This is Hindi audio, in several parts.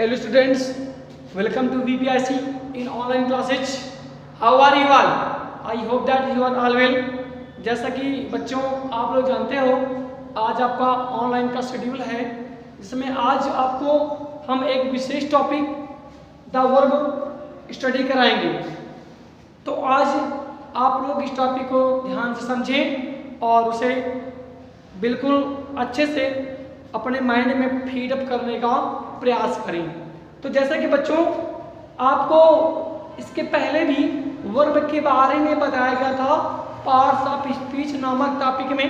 Hello students, welcome to VPIC in online classes. How are you all? I hope that you are all well. जैसा कि बच्चों आप लोग जानते हो, आज आपका ऑनलाइन का शेड्यूल है जिसमें आज आपको हम एक विशेष टॉपिक द वर्ब स्टडी कराएंगे। तो आज आप लोग इस टॉपिक को ध्यान से समझें और उसे बिल्कुल अच्छे से अपने माइंड में फीड अप करने का प्रयास करें। तो जैसा कि बच्चों आपको इसके पहले भी वर्ब के बारे में बताया गया था पार्ट्स ऑफ स्पीच नामक टॉपिक में,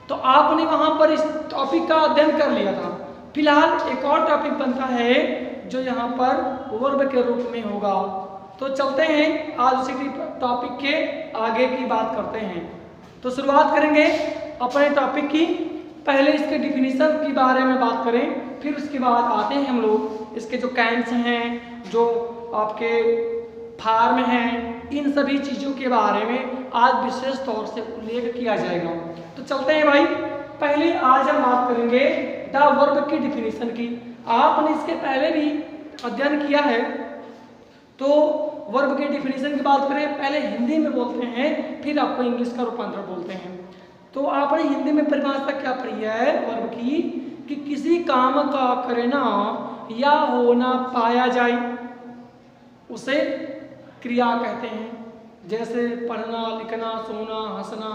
तो आपने वहां पर इस टॉपिक का अध्ययन कर लिया था। फिलहाल एक और टॉपिक बनता है जो यहाँ पर वर्ब के रूप में होगा। तो चलते हैं आज उसी टॉपिक के आगे की बात करते हैं। तो शुरुआत करेंगे अपने टॉपिक की। पहले इसके डिफिनीशन के बारे में बात करें, फिर उसके बाद आते हैं हम लोग इसके जो कैंस हैं, जो आपके फार्म हैं, इन सभी चीज़ों के बारे में आज विशेष तौर से उल्लेख किया जाएगा। तो चलते हैं भाई, पहले आज हम बात करेंगे द वर्ब की डिफिनीशन की। आपने इसके पहले भी अध्ययन किया है। तो वर्ब की डिफिनीशन की बात करें, पहले हिंदी में बोलते हैं, फिर आपको इंग्लिश का रूपांतर बोलते हैं। तो आपने हिंदी में परिभाषा क्या पढ़ी है वर्ब की कि किसी काम का करना या होना पाया जाए उसे क्रिया कहते हैं। जैसे पढ़ना, लिखना, सोना, हंसना,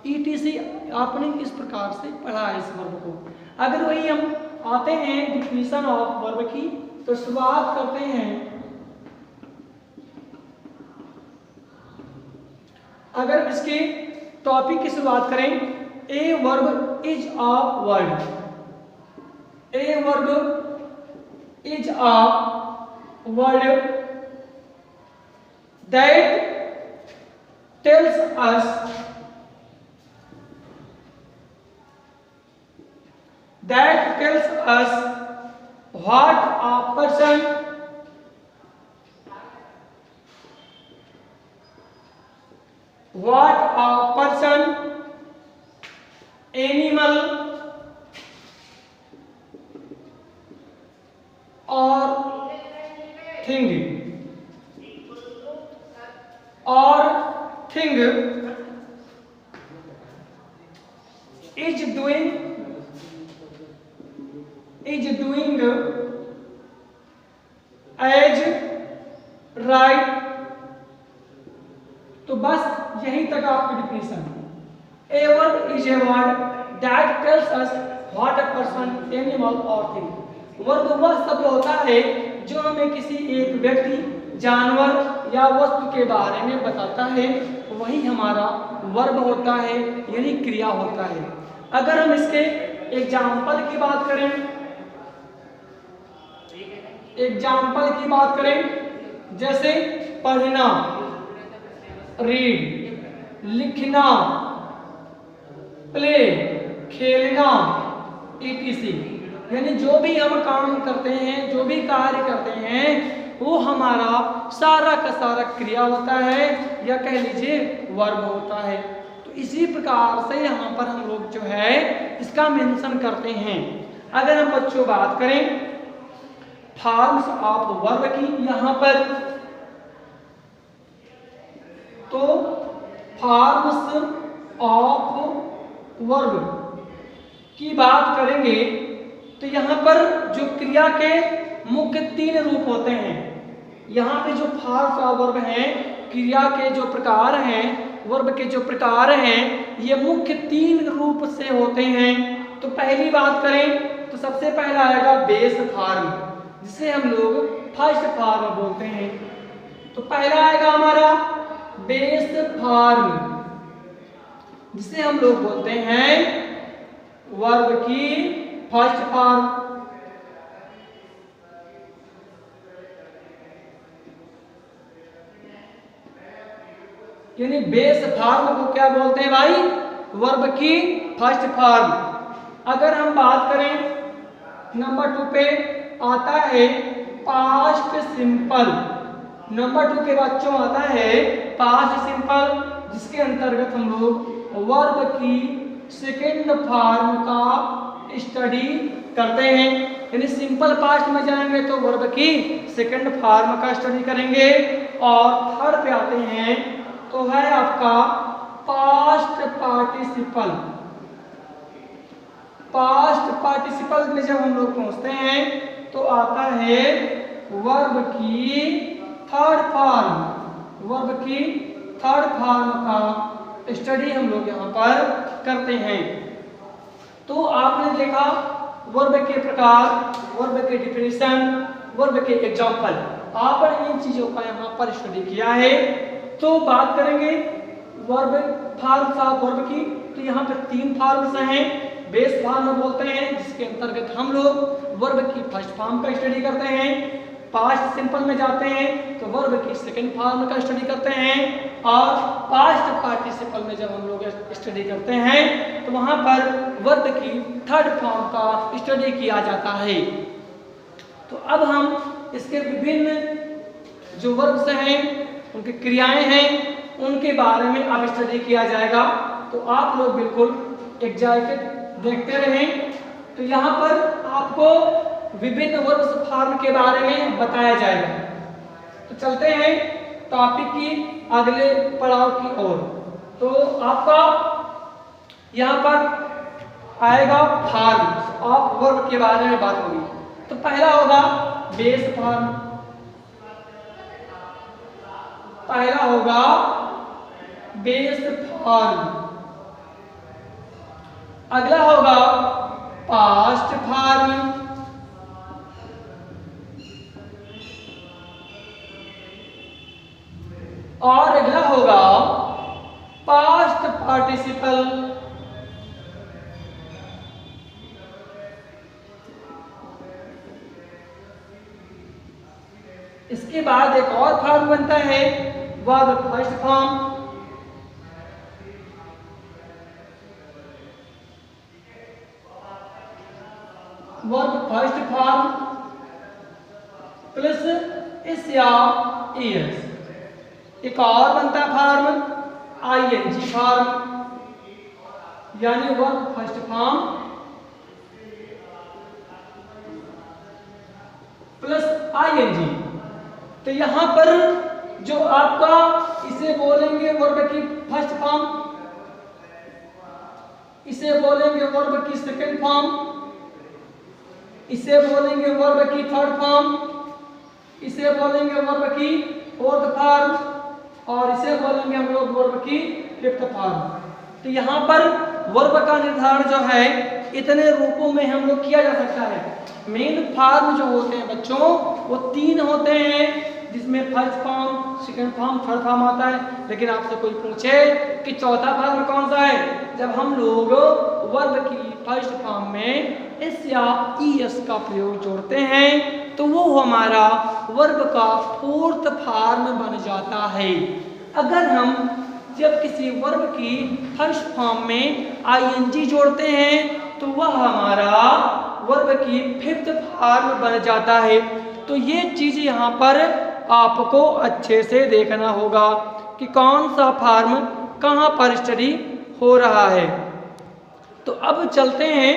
ईटीसी आपने इस प्रकार से पढ़ा है इस वर्ब को। अगर वही हम आते हैं डिफिनीशन ऑफ वर्ब की, तो शुरुआत करते हैं। अगर इसके टॉपिक की शुरुआत करें, a verb is a word. A verb is a word that tells us what a person animal और thing is doing as right। तो बस यहीं तक आपकी definition. A verb is a word that tells us what a person, animal or thing। Verb वह शब्द होता है जो हमें किसी एक व्यक्ति, जानवर या वस्तु के बारे में बताता है, वही हमारा वर्ब होता है, यानी क्रिया होता है। अगर हम इसके एग्जाम्पल की बात करें, जैसे पढ़ना, रीड, लिखना, प्ले, खेलना, etc। यानी जो भी हम काम करते हैं, जो भी कार्य करते हैं, वो हमारा सारा का सारा क्रिया होता है या कह लीजिए वर्ब होता है। तो इसी प्रकार से यहाँ पर हम लोग जो है इसका मेंशन करते हैं। अगर हम बच्चों बात करें फॉर्म्स ऑफ वर्ब की, यहाँ पर तो फॉर्म्स ऑफ वर्ब की बात करेंगे तो यहाँ पर जो क्रिया के मुख्य 3 रूप होते हैं। यहाँ पे जो फॉर्म्स ऑफ वर्ब हैं, क्रिया के जो प्रकार हैं, वर्ब के जो प्रकार हैं, ये मुख्य 3 रूप से होते हैं। तो पहली बात करें तो सबसे पहला आएगा बेस फॉर्म, जिसे हम लोग फर्स्ट फॉर्म बोलते हैं। तो पहला आएगा हमारा बेस फॉर्म, जिसे हम लोग बोलते हैं वर्ब की फर्स्ट फॉर्म। यानी बेस फॉर्म को क्या बोलते हैं भाई? वर्ब की फर्स्ट फॉर्म। अगर हम बात करें नंबर 2 पे आता है पास्ट सिंपल। नंबर 2 के बच्चों आता है पास्ट सिंपल, जिसके अंतर्गत हम लोग वर्ब की सेकेंड फॉर्म का स्टडी करते हैं। यानी सिंपल पास्ट में जाएंगे तो वर्ब की सेकंड फॉर्म का स्टडी करेंगे। और थर्ड पे आते हैं तो है आपका पास्ट पार्टिसिपल। पास्ट पार्टिसिपल में जब हम लोग पहुंचते हैं तो आता है वर्ब की थर्ड फॉर्म। वर्ब की थर्ड फॉर्म का स्टडी हम लोग यहाँ पर करते हैं। तो आपने देखा वर्ब के प्रकार, वर्ब के डिफिनेशन, वर्ब के एग्जाम्पल, आपने इन चीजों का यहाँ पर स्टडी किया है। तो बात करेंगे वर्ब फॉर्म्स ऑफ वर्ब की। तो यहाँ पे 3 फॉर्म्स हैं। बेस फॉर्म बोलते हैं जिसके अंतर्गत हम लोग वर्ब की फर्स्ट फॉर्म का स्टडी करते हैं। पास्ट सिंपल में जाते हैं तो वर्ब की सेकंड फॉर्म का स्टडी करते हैं। और पास्ट पार्टिसिपल में जब हम लोग स्टडी करते हैं तो वहां पर वर्ब की थर्ड फॉर्म का स्टडी किया जाता है। तो अब हम इसके विभिन्न जो वर्ब्स हैं, उनकी क्रियाएं हैं, उनके बारे में अब स्टडी किया जाएगा। तो आप लोग बिल्कुल एक्साइटेड देखते रहें। तो यहाँ पर आपको विभिन्न वर्ब्स फॉर्म के बारे में बताया जाएगा। तो चलते हैं टॉपिक की अगले पड़ाव की ओर। तो आपका यहाँ पर आएगा फॉर्म ऑफ वर्ब के बारे में बात होगी। तो पहला होगा बेस फॉर्म, पहला होगा बेस फॉर्म, अगला होगा पास्ट फॉर्म, और अगला होगा पास्ट पार्टिसिपल। इसके बाद एक और फॉर्म बनता है verb first form, verb first form plus es या एस। एक और बनता है फॉर्म आईएनजी फॉर्म, यानी verb first form plus ING. तो यहां पर जो आपका इसे बोलेंगे वर्ब की फर्स्ट फॉर्म, इसे बोलेंगे वर्ब की सेकंड फॉर्म, इसे बोलेंगे वर्ब की थर्ड फॉर्म, इसे बोलेंगे वर्ब की फोर्थ फॉर्म, और इसे बोलेंगे हम लोग वर्ब की फिफ्थ फॉर्म। तो यहाँ पर वर्ब का निर्धारण जो है इतने रूपों में हम लोग किया जा सकता है। मेन फॉर्म जो होते हैं बच्चों वो 3 होते हैं, जिसमें first form, second form, third form आता है। लेकिन आपसे कोई पूछे कि चौथा फॉर्म कौन सा है, जब हम लोग वर्ब की फर्स्ट फॉर्म में एस या ईएस का प्रयोग जोड़ते हैं तो वो हमारा वर्ब का फोर्थ फॉर्म बन जाता है। अगर हम जब किसी वर्ब की फर्स्ट फॉर्म में आईएनजी जोड़ते हैं तो वह हमारा वर्ब की फिफ्थ फॉर्म बन जाता है। तो ये चीज यहाँ पर आपको अच्छे से देखना होगा कि कौन सा फॉर्म कहाँ पर स्टडी हो रहा है। तो अब चलते हैं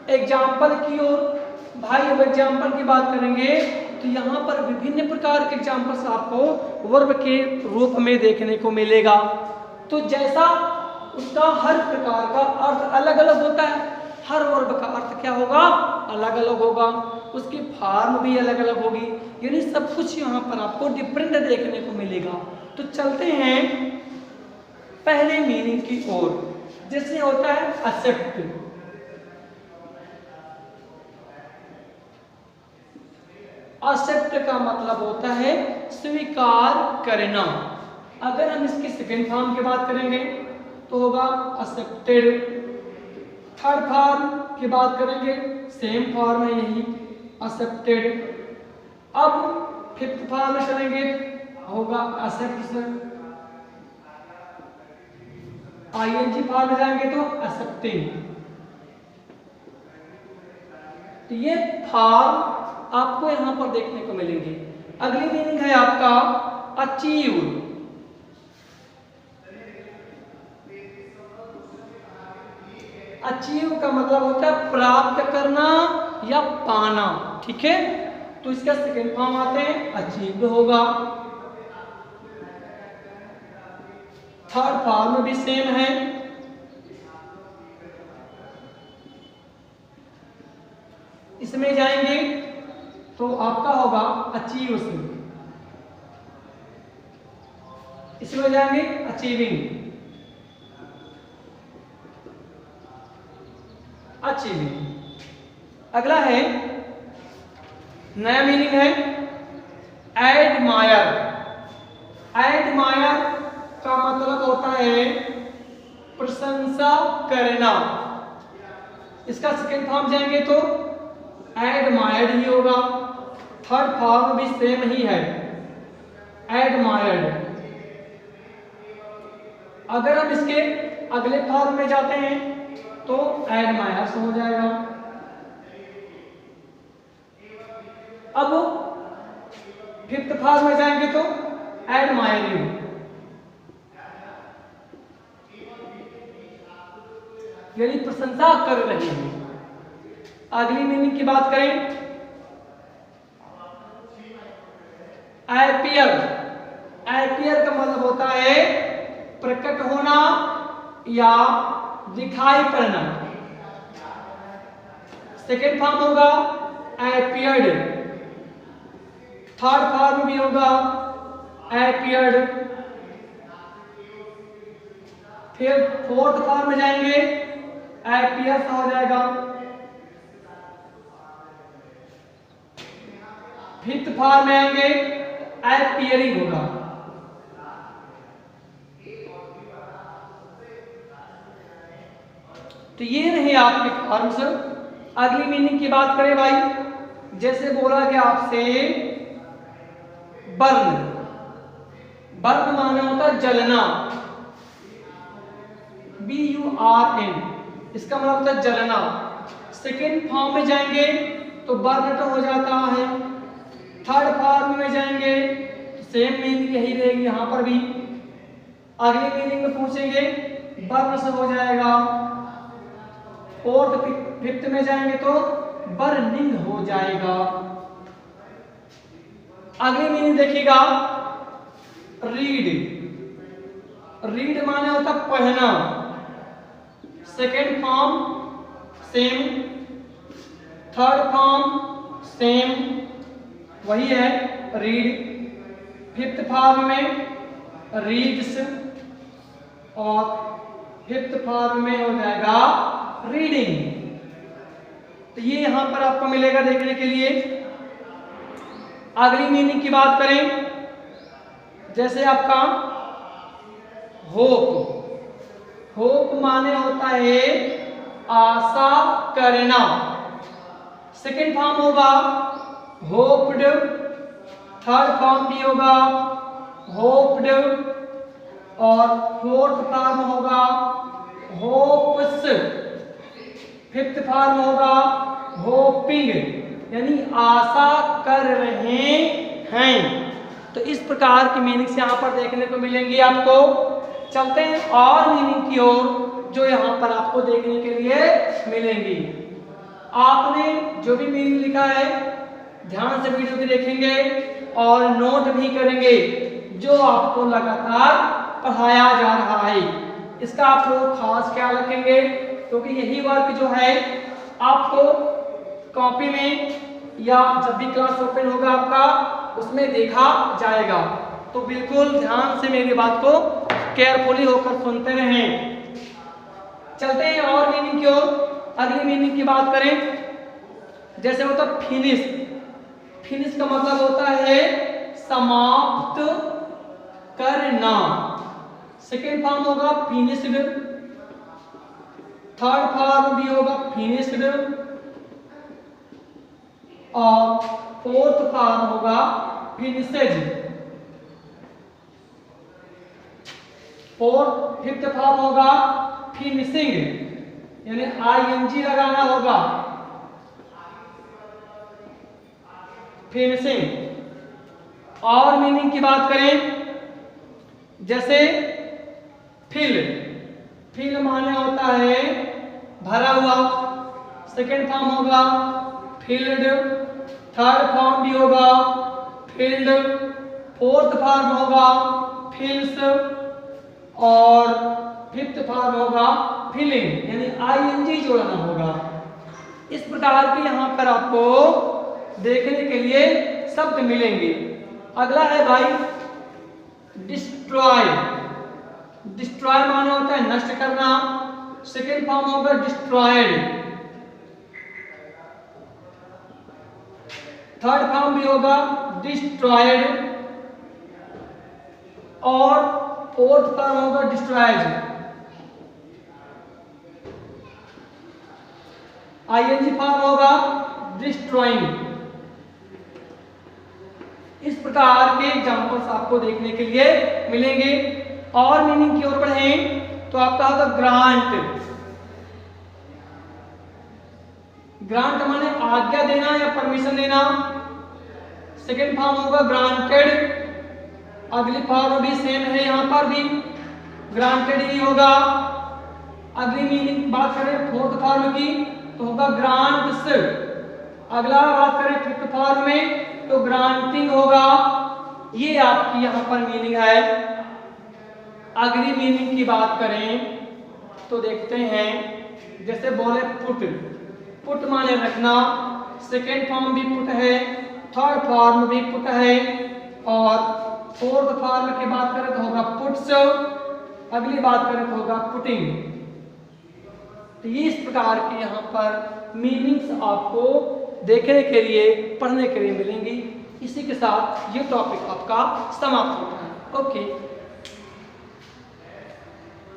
एग्जाम्पल की ओर। भाई अब एग्जाम्पल की बात करेंगे तो यहाँ पर विभिन्न प्रकार के एग्जाम्पल्स आपको वर्ब के रूप में देखने को मिलेगा। तो जैसा उसका हर प्रकार का अर्थ अलग अलग होता है, हर वर्ब का अर्थ क्या होगा, अलग अलग होगा, उसकी फॉर्म भी अलग अलग होगी, यानी सब कुछ यहाँ पर आपको डिफरेंट देखने को मिलेगा। तो चलते हैं पहले मीनिंग की ओर, जैसे होता है एक्सेप्ट। एक्सेप्ट का मतलब होता है स्वीकार करना। अगर हम इसकी सेकेंड फॉर्म की बात करेंगे तो होगा एक्सेप्टेड। थर्ड फॉर्म की बात करेंगे सेम फॉर्म है यही, एक्सेप्टेड। अब फिफ्थ फॉर्म में चलेंगे होगा एक्सेप्ट। आईएनजी फॉर्म में जाएंगे तो एक्सेप्टिंग। तो ये फॉर्म आपको यहां पर देखने को मिलेंगे। अगली मीनिंग है आपका अचीव। अचीव का मतलब होता है प्राप्त करना या पाना, ठीक है। तो इसका सेकेंड फॉर्म आते हैं अचीव्ड होगा। थर्ड फॉर्म भी सेम है, इसमें जाएंगे तो आपका होगा अचीव्स, इसमें जाएंगे अचीविंग, अचीविंग। अगला है नया मीनिंग है एडमायर। एडमायर का मतलब होता है प्रशंसा करना। इसका सेकेंड फॉर्म जाएंगे तो एडमायर्ड ही होगा। थर्ड फॉर्म भी सेम ही है, एडमायर्ड। अगर हम इसके अगले फॉर्म में जाते हैं तो एडमायर्स हो जाएगा। अब फिफ्थ फॉर्म में जाएंगे तो एडमायरिंग। यानी प्रशंसा कर रहे हैं। अगली मीनिंग की बात करें, एपियर। एपियर का मतलब होता है प्रकट होना या दिखाई पड़ना। सेकेंड फॉर्म होगा एपियर्ड, थर्ड फॉर्म भी होगा एपियर्ड, फिर फोर्थ फॉर्म में जाएंगे एपियर्स हो जाएगा, फिफ्थ फॉर्म में आएंगे एपियरिंग होगा। तो ये रहे आपके फॉर्म्स। अगली मीनिंग की बात करें भाई, जैसे बोला गया आपसे बर्न। बर्न माने होता है जलना, BURN, इसका मतलब होता है जलना। सेकेंड फॉर्म में जाएंगे तो बर्न तो हो जाता है। थर्ड फॉर्म में जाएंगे सेम मीनिंग यही रहेगी यहां पर भी। अगली मीनिंग में पूछेंगे बर्न से हो जाएगा। फोर्थ फिफ्थ में जाएंगे तो बर्निंग हो जाएगा। अगली मीनिंग देखिएगा रीड। रीड माने होता पढ़ना। Second form same, third form same वही है रीड। फिफ्थ फॉर्म में रीड्स और फिफ्थ फॉर्म में हो जाएगा रीडिंग। तो ये यहां पर आपको मिलेगा देखने के लिए। अगली मीनिंग की बात करें, जैसे आपका होप। होप माने होता है आशा करना। सेकेंड फॉर्म होगा होप्ड, थर्ड फॉर्म भी होगा होप्ड और फोर्थ फॉर्म होगा होप्स, फिफ्थ फॉर्म होगा होपिंग, यानी आशा कर रहे हैं। तो इस प्रकार की मीनिंग्स यहाँ पर देखने को मिलेंगी आपको। चलते हैं और मीनिंग की ओर जो यहाँ पर आपको देखने के लिए मिलेंगी। आपने जो भी मीनिंग लिखा है ध्यान से वीडियो को देखेंगे और नोट भी करेंगे जो आपको लगातार पढ़ाया जा रहा है। इसका आप लोग खास ख्याल रखेंगे क्योंकि यही वर्क जो है आपको कॉपी में या जब भी क्लास ओपन होगा आपका उसमें देखा जाएगा। तो बिल्कुल ध्यान से मेरी बात को केयरफुली होकर सुनते रहें। चलते हैं और मीनिंग की ओर। अगली मीनिंग की बात करें, जैसे होता फिनिश। फिनिश का मतलब होता है समाप्त करना। सेकेंड फॉर्म होगा फिनिश्ड, थर्ड फॉर्म भी होगा फिनिश्ड और फोर्थ फॉर्म होगा फिनिशेड। फोर्थ फिफ्थ फॉर्म होगा फिनिशिंग, यानी ING लगाना होगा फिनिशिंग। और मीनिंग की बात करें, जैसे फिल। फिल माने होता है भरा हुआ, सेकेंड फॉर्म होगा फिल्ड, थर्ड फॉर्म भी होगा फिल्ड, फोर्थ फॉर्म होगा फिल्स और फिफ्थ फॉर्म होगा फिलिंग, यानी आईएनजी जोड़ना होगा। इस प्रकार के यहाँ पर आपको देखने के लिए शब्द मिलेंगे। अगला है भाई डिस्ट्रॉय। डिस्ट्रॉय माना होता है नष्ट करना, सेकेंड फॉर्म होगा डिस्ट्रॉयड, थर्ड फॉर्म भी होगा डिस्ट्रॉयड और फोर्थ फॉर्म होगा डिस्ट्रॉयड। आईएनजी फॉर्म होगा डिस्ट्रॉइंग। इस प्रकार के एग्जांपल्स आपको देखने के लिए मिलेंगे। और मीनिंग की ओर बढ़ें तो आपका होगा ग्रांट। ग्रांट माने आज्ञा देना या परमिशन देना, सेकेंड फॉर्म होगा ग्रांटेड, अगली फॉर्म भी सेम है, यहां पर भी ग्रांटेड ही होगा। अगली मीनिंग बात करें फोर्थ फॉर्म की तो होगा ग्रांट्स। अगला बात करें फिफ्थ फॉर्म में तो ग्रांटिंग होगा। ये आपकी यहां पर मीनिंग है। अगली मीनिंग की बात करें तो देखते हैं, जैसे बोले पुट, पुट माने रखना, सेकेंड फॉर्म भी पुट है, थर्ड फॉर्म भी पुट है और फोर्थ फॉर्म की बात करें तो होगा पुट्स, अगली बात करें तो होगा पुटिंग। तो इस प्रकार के यहाँ पर मीनिंग्स आपको देखने के लिए, पढ़ने के लिए मिलेंगी। इसी के साथ ये टॉपिक आपका समाप्त होता है। ओके।